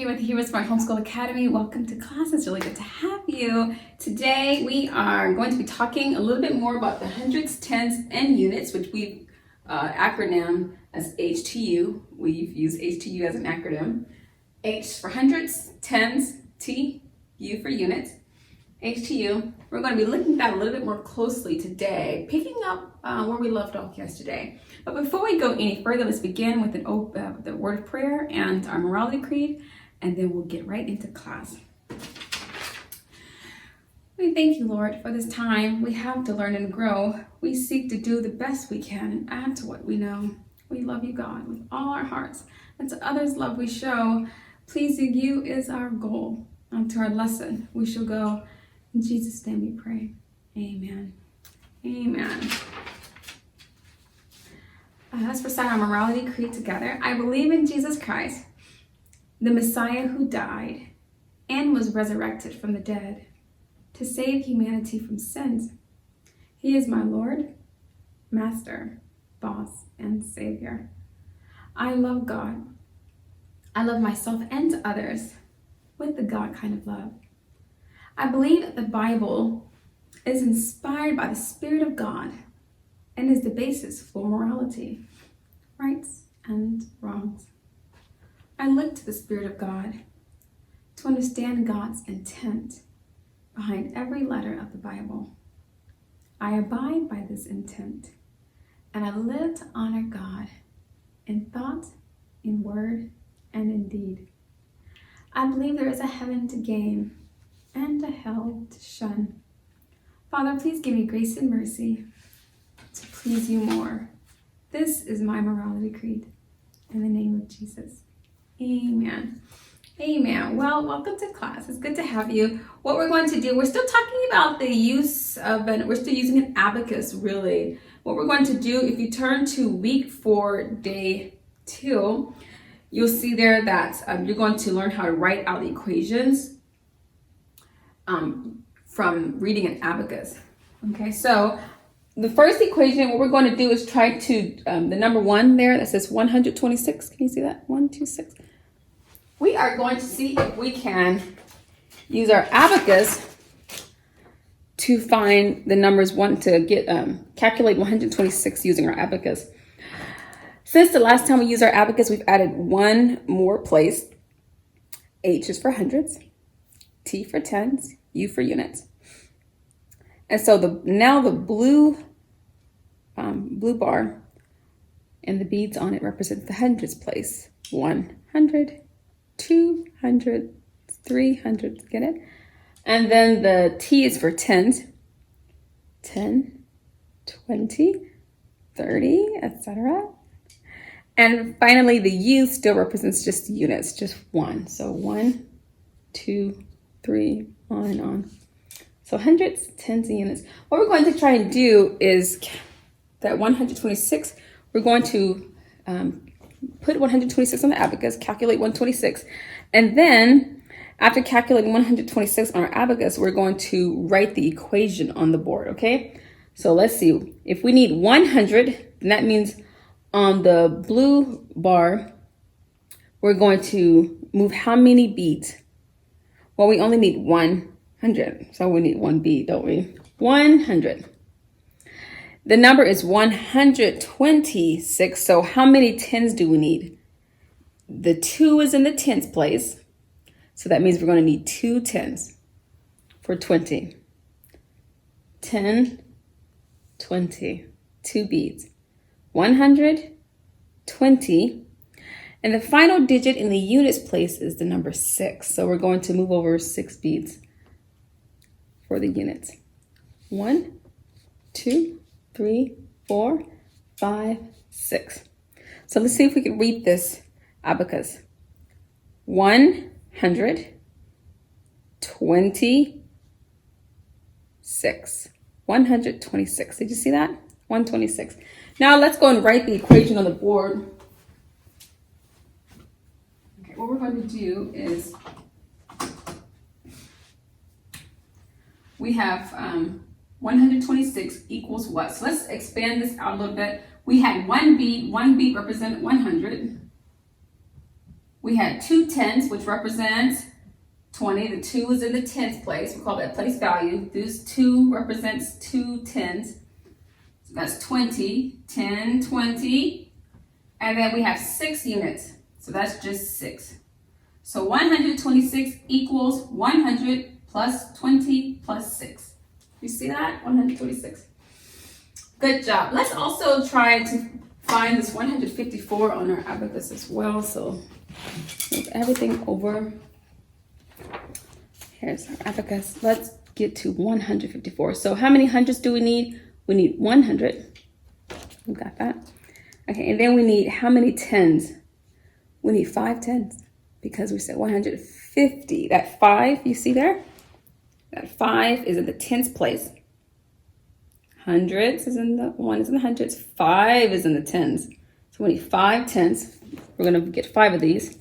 Stephanie with Humans by Homeschool Academy. Welcome to class. It's really good to have you. Today we are going to be talking a little bit more about the hundreds, tens, and units, which we've acronym as HTU. We've used HTU as an acronym. H for hundreds, tens, T, U for units. HTU. We're going to be looking at that a little bit more closely today, picking up where we left off yesterday. But before we go any further, let's begin with the word of prayer and our morality creed, and then we'll get right into class. We thank you, Lord, for this time we have to learn and grow. We seek to do the best we can and add to what we know. We love you, God, with all our hearts, and to others' love we show. Pleasing you is our goal. On to our lesson we shall go. In Jesus' name we pray. Amen. Amen. Let's recite our morality creed together. I believe in Jesus Christ, the Messiah who died and was resurrected from the dead to save humanity from sins. He is my Lord, Master, Boss, and Savior. I love God. I love myself and others with the God kind of love. I believe that the Bible is inspired by the Spirit of God and is the basis for morality, rights and wrongs. I look to the Spirit of God to understand God's intent behind every letter of the Bible. I abide by this intent, and I live to honor God in thought, in word, and in deed. I believe there is a heaven to gain and a hell to shun. Father, please give me grace and mercy to please you more. This is my morality creed. In the name of Jesus. Amen. Amen. Well, welcome to class. It's good to have you. What we're going to do, we're still talking about the use of we're still using an abacus, really. What we're going to do, if you turn to week 4, day 2, you'll see there that you're going to learn how to write out the equations from reading an abacus. Okay, so the first equation, what we're going to do is try to, the number 1 there that says 126. Can you see that? 126. We are going to see if we can use our abacus to find the numbers calculate 126 using our abacus. Since the last time we used our abacus, we've added one more place. H is for hundreds, T for tens, U for units. And so now the blue bar and the beads on it represent the hundreds place. 100, 200, 300, get it? And then the T is for tens, 10, 20, 30, etc. And finally, the U still represents just units, just 1. So 1, 2, 3, on and on. So hundreds, tens, and units. What we're going to try and do is that 126, we're going to put 126 on the abacus, calculate 126. And then after calculating 126 on our abacus, we're going to write the equation on the board, okay? So let's see. If we need 100, then that means on the blue bar, we're going to move how many beads? Well, we only need 100. So we need 1 bead, don't we? 100. The number is 126. So how many tens do we need? The 2 is in the tens place. So that means we're going to need 2 tens for 20. 10, 20, 2 beads. 120. And the final digit in the units place is the number 6. So we're going to move over 6 beads for the units. 1, 2, 3, 4, 5, 6. So let's see if we can read this abacus. 126. 126. Did you see that? 126. Now let's go and write the equation on the board. Okay, what we're going to do is we have 126 equals what? So let's expand this out a little bit. We had 1 bead. 1 bead represented 100. We had 2 tens, which represents 20. The 2 is in the tens place. We call that place value. This 2 represents 2 tens. So that's 20, 10, 20. And then we have 6 units. So that's just 6. So 126 equals 100 plus 20 plus 6. You see that? 126. Good job. Let's also try to find this 154 on our abacus as well. So move everything over. Here's our abacus. Let's get to 154. So how many hundreds do we need? We need 100. We got that. Okay, and then we need how many tens? We need 5 tens because we said 150. That 5, you see there? That 5 is in the tens place. Hundreds is in the 1 is in the hundreds. 5 is in the tens. So we need 5 tens. We're gonna get 5 of these.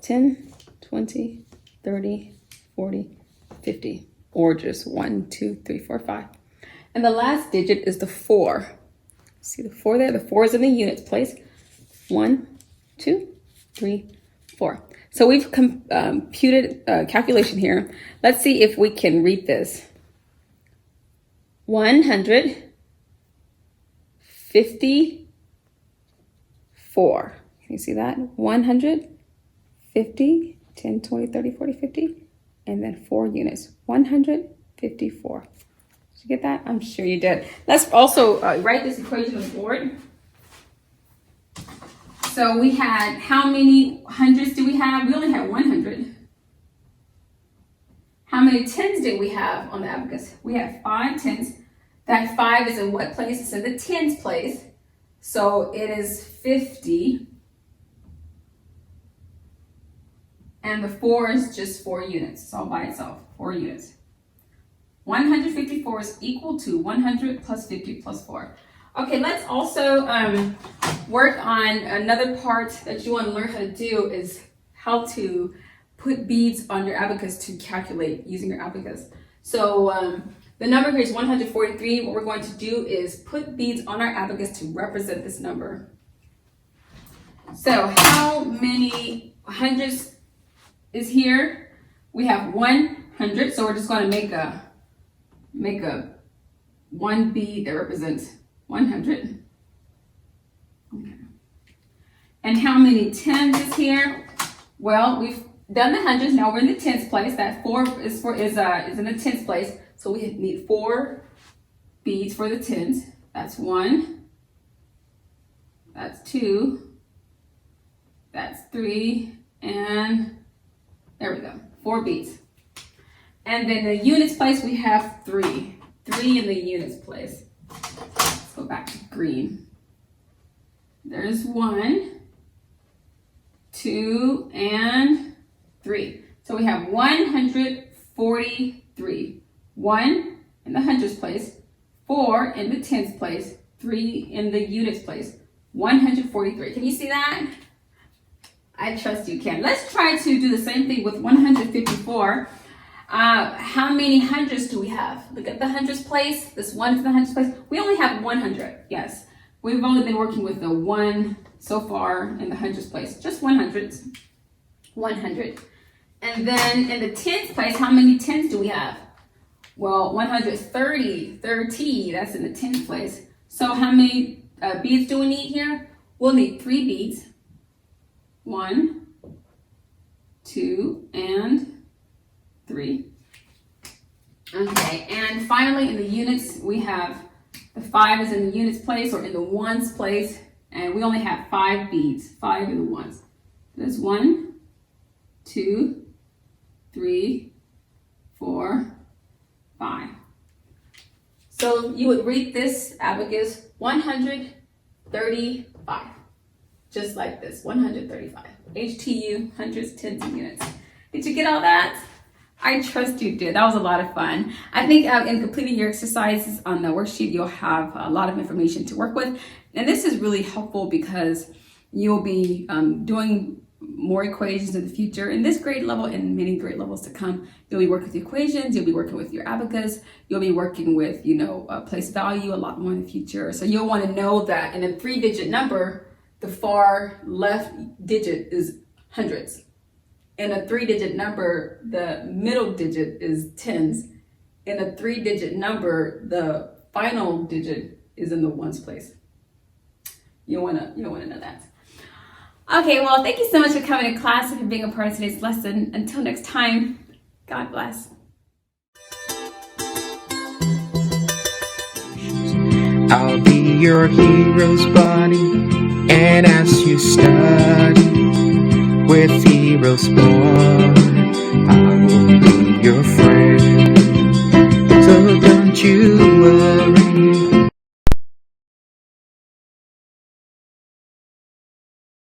10, 20, 30, 40, 50, or just 1, 2, 3, 4, 5. And the last digit is the 4. See the 4 there? The 4 is in the units place. 1, 2, 3, 4. So we've computed calculation here. Let's see if we can read this. 154. Can you see that? 150, 10, 20, 30, 40, 50, and then 4 units. 154. Did you get that? I'm sure you did. Let's also write this equation on the board. So we had, how many hundreds do we have? We only had 100. How many tens did we have on the abacus? We have 5 tens. That 5 is in what place? It's in the tens place. So it is 50. And the 4 is just 4 units. It's all by itself, 4 units. 154 is equal to 100 plus 50 plus 4. Okay, let's also work on another part that you want to learn how to do is how to put beads on your abacus to calculate using your abacus. So the number here is 143. What we're going to do is put beads on our abacus to represent this number. So how many hundreds is here? We have 100, so we're just going to make a 1 bead that represents 100. Okay. And how many tens is here? Well, we've done the hundreds. Now we're in the tens place. That 4 is in the tens place. So we need 4 beads for the tens. That's 1. That's 2. That's 3. And there we go. 4 beads. And then the units place, we have 3. 3 in the units place. Let's go back to green. There's 1, 2, and 3. So we have 143. 1 in the hundreds place, 4 in the tens place, 3 in the units place. 143. Can you see that? I trust you can. Let's try to do the same thing with 154. How many hundreds do we have? Look at the hundreds place. This 1 is the hundreds place. We only have 100. Yes. We've only been working with the 1 so far in the hundreds place. Just 100s. 100. And then in the tens place, how many tens do we have? Well, 130. 30. That's in the tens place. So how many beads do we need here? We'll need 3 beads. 1, 2, and 3. Okay, and finally in the units, we have the 5 is in the units place or in the ones place, and we only have 5 beads, 5 in the ones. There's 1, 2, 3, 4, 5. So you would read this abacus 135. Just like this, 135. HTU, hundreds, tens, and units. Did you get all that? I trust you did. That was a lot of fun. I think in completing your exercises on the worksheet, you'll have a lot of information to work with. And this is really helpful because you'll be doing more equations in the future in this grade level and many grade levels to come. You'll be working with equations, you'll be working with your abacus, you'll be working with, place value a lot more in the future. So you'll want to know that in a 3-digit number, the far left digit is hundreds. In a 3-digit number, the middle digit is tens. In a 3-digit number, the final digit is in the ones place. You wanna know that. Okay, well, thank you so much for coming to class and for being a part of today's lesson. Until next time, God bless. I'll be your hero's buddy, and as you study with heroes born,